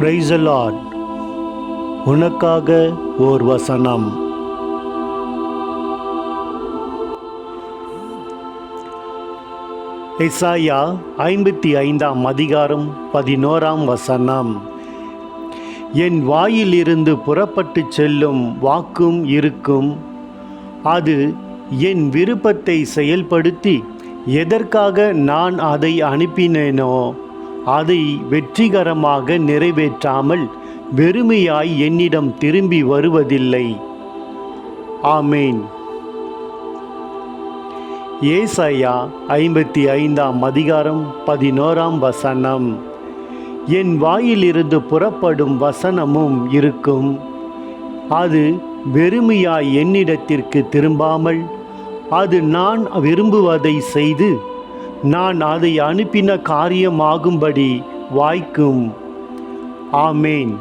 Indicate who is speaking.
Speaker 1: Praise the Lord. உனக்காக ஓர் வசனம். எசாயா 55 அதிகாரம் 11 வசனம். என் வாயிலிருந்து புறப்பட்டு செல்லும் வாக்கும் இருக்கும். அது என் விருப்பத்தை செயல்படுத்தி எதற்காக நான் அதை அனுப்பினேனோ அதை வெற்றிகரமாக நிறைவேற்றாமல் வெறுமையாய் என்னிடம் திரும்பி வருவதில்லை. ஆமேன். ஏசாயா 55 அதிகாரம் 11 வசனம். என் வாயிலிருந்து புறப்படும் வசனமும் இருக்கும். அது வெறுமையாய் என்னிடத்திற்கு திரும்பாமல் அது நான் விரும்புவதை செய்து நான் அதை அனுப்பின காரியமாகும்படி வாய்க்கும். ஆமேன்.